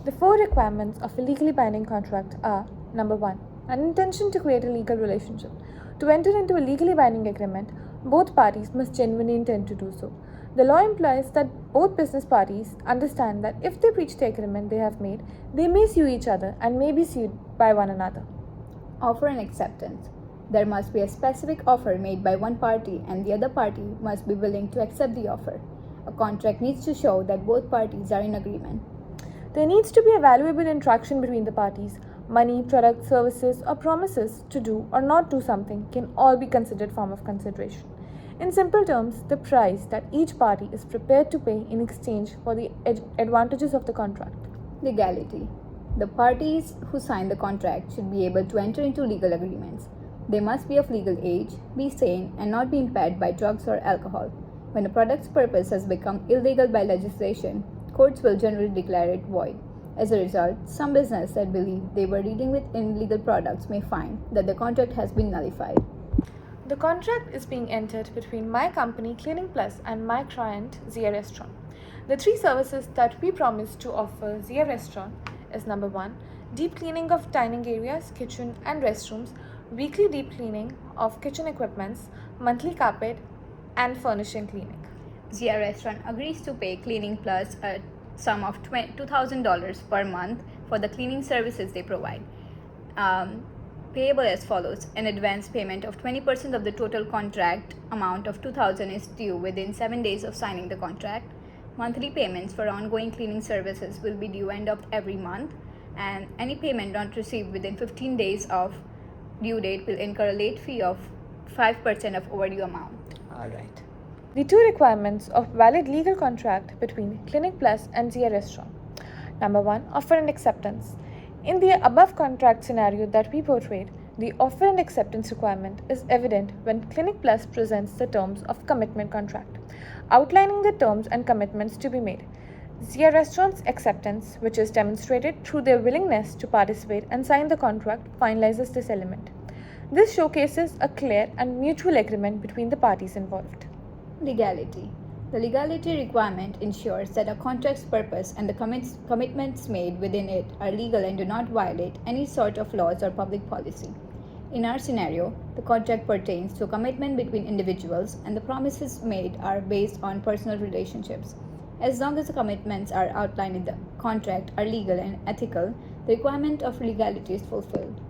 The 4 requirements of a legally binding contract are: number 1, an intention to create a legal relationship. To enter into a legally binding agreement, both parties must genuinely intend to do so. The law implies that both business parties understand that if they breach the agreement they have made, they may sue each other and may be sued by one another. Offer and acceptance. There must be a specific offer made by one party and the other party must be willing to accept the offer. A contract needs to show that both parties are in agreement. There needs to be a valuable interaction between the parties. Money, products, services, or promises to do or not do something can all be considered form of consideration. In simple terms, the price that each party is prepared to pay in exchange for the advantages of the contract. Legality. The parties who sign the contract should be able to enter into legal agreements. They must be of legal age, be sane, and not be impaired by drugs or alcohol. When a product's purpose has become illegal by legislation, courts will generally declare it void. As a result, some businesses that believe they were dealing with illegal products may find that the contract has been nullified. The contract is being entered between my company Cleaning Plus and my client Zia Restaurant. The 3 services that we promise to offer Zia Restaurant is: number 1, deep cleaning of dining areas, kitchen and restrooms, weekly deep cleaning of kitchen equipments, monthly carpet and furnishing cleaning. Zia Restaurant agrees to pay Cleaning Plus a sum of $2,000 per month for the cleaning services they provide. Payable as follows: an advance payment of 20% of the total contract amount of $2,000 is due within 7 days of signing the contract. Monthly payments for ongoing cleaning services will be due end of every month, and any payment not received within 15 days of due date will incur a late fee of 5% of overdue amount. Alright. The 2 requirements of valid legal contract between Clinic Plus and Zia Restaurant. Number 1, offer and acceptance. In the above contract scenario that we portrayed, the offer and acceptance requirement is evident when Clinic Plus presents the terms of commitment contract, outlining the terms and commitments to be made. Zia Restaurant's acceptance, which is demonstrated through their willingness to participate and sign the contract, finalizes this element. This showcases a clear and mutual agreement between the parties involved. Legality. The legality requirement ensures that a contract's purpose and the commitments made within it are legal and do not violate any sort of laws or public policy. In our scenario, the contract pertains to a commitment between individuals and the promises made are based on personal relationships. As long as the commitments are outlined in the contract are legal and ethical, the requirement of legality is fulfilled.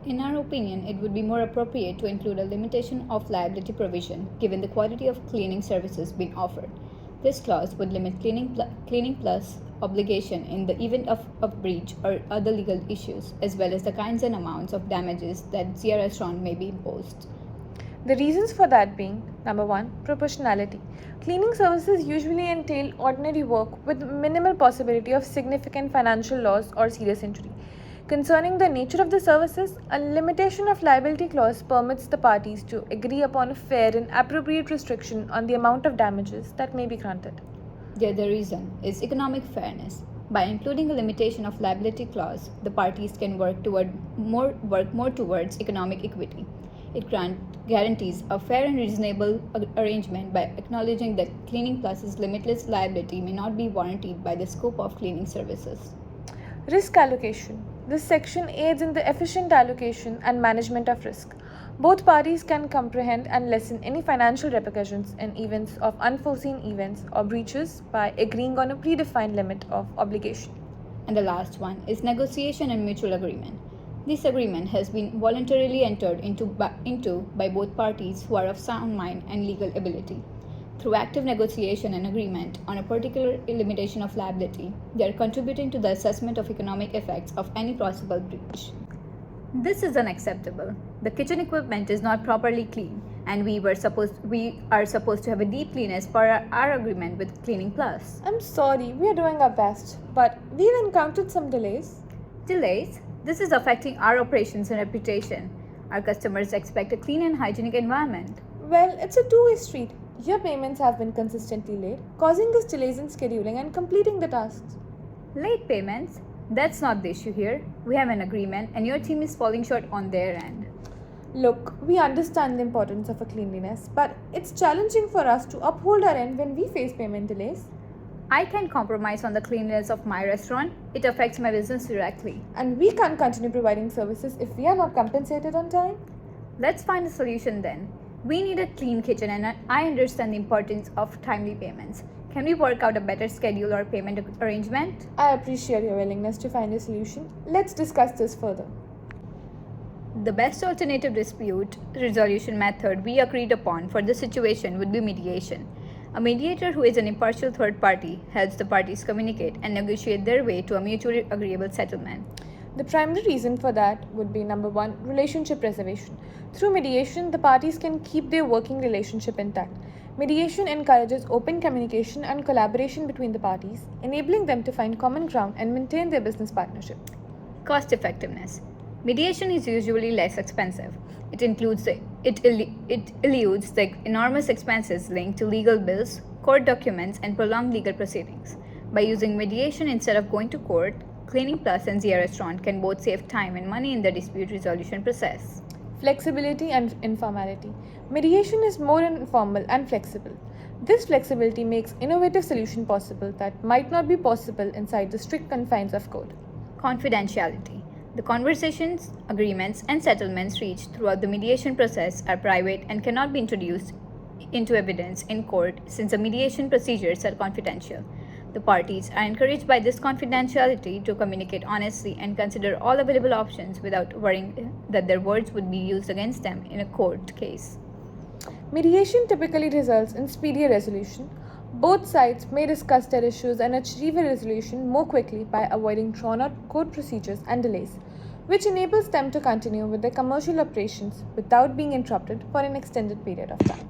In our opinion, it would be more appropriate to include a limitation of liability provision given the quality of cleaning services being offered. This clause would limit Cleaning Plus obligation in the event of breach or other legal issues, as well as the kinds and amounts of damages that Zia Restaurant may be imposed. The reasons for that being: number 1, proportionality. Cleaning services usually entail ordinary work with minimal possibility of significant financial loss or serious injury. Concerning the nature of the services, a limitation of liability clause permits the parties to agree upon a fair and appropriate restriction on the amount of damages that may be granted. The other reason is economic fairness. By including a limitation of liability clause, the parties can work more towards economic equity. It guarantees a fair and reasonable arrangement by acknowledging that Cleaning Plus's limitless liability may not be warranted by the scope of cleaning services. Risk allocation. This section aids in the efficient allocation and management of risk. Both parties can comprehend and lessen any financial repercussions in events of unforeseen events or breaches by agreeing on a predefined limit of obligation. And the last one is negotiation and mutual agreement. This agreement has been voluntarily entered into by both parties who are of sound mind and legal ability. Through active negotiation and agreement on a particular limitation of liability, they are contributing to the assessment of economic effects of any possible breach. This is unacceptable. The kitchen equipment is not properly clean, and we are supposed to have a deep cleanliness per our agreement with Cleaning Plus. I'm sorry, we are doing our best, but we've encountered some delays. Delays? This is affecting our operations and reputation. Our customers expect a clean and hygienic environment. Well, it's a two-way street. Your payments have been consistently late, causing us delays in scheduling and completing the tasks. Late payments? That's not the issue here. We have an agreement and your team is falling short on their end. Look, we understand the importance of a cleanliness, but it's challenging for us to uphold our end when we face payment delays. I can compromise on the cleanliness of my restaurant. It affects my business directly. And we can't continue providing services if we are not compensated on time? Let's find a solution then. We need a clean kitchen and I understand the importance of timely payments. Can we work out a better schedule or payment arrangement? I appreciate your willingness to find a solution. Let's discuss this further. The best alternative dispute resolution method we agreed upon for this situation would be mediation. A mediator, who is an impartial third party, helps the parties communicate and negotiate their way to a mutually agreeable settlement. The primary reason for that would be number one, relationship preservation. Through mediation, the parties can keep their working relationship intact. Mediation encourages open communication and collaboration between the parties, enabling them to find common ground and maintain their business partnership. Cost effectiveness. Mediation is usually less expensive. It eludes the enormous expenses linked to legal bills, court documents, and prolonged legal proceedings. By using mediation instead of going to court, Cleaning Plus and Zia Restaurant can both save time and money in the dispute resolution process. Flexibility and informality. Mediation is more informal and flexible. This flexibility makes innovative solutions possible that might not be possible inside the strict confines of code. Confidentiality. The conversations, agreements, and settlements reached throughout the mediation process are private and cannot be introduced into evidence in court since the mediation procedures are confidential. The parties are encouraged by this confidentiality to communicate honestly and consider all available options without worrying that their words would be used against them in a court case. Mediation typically results in speedier resolution. Both sides may discuss their issues and achieve a resolution more quickly by avoiding drawn-out court procedures and delays, which enables them to continue with their commercial operations without being interrupted for an extended period of time.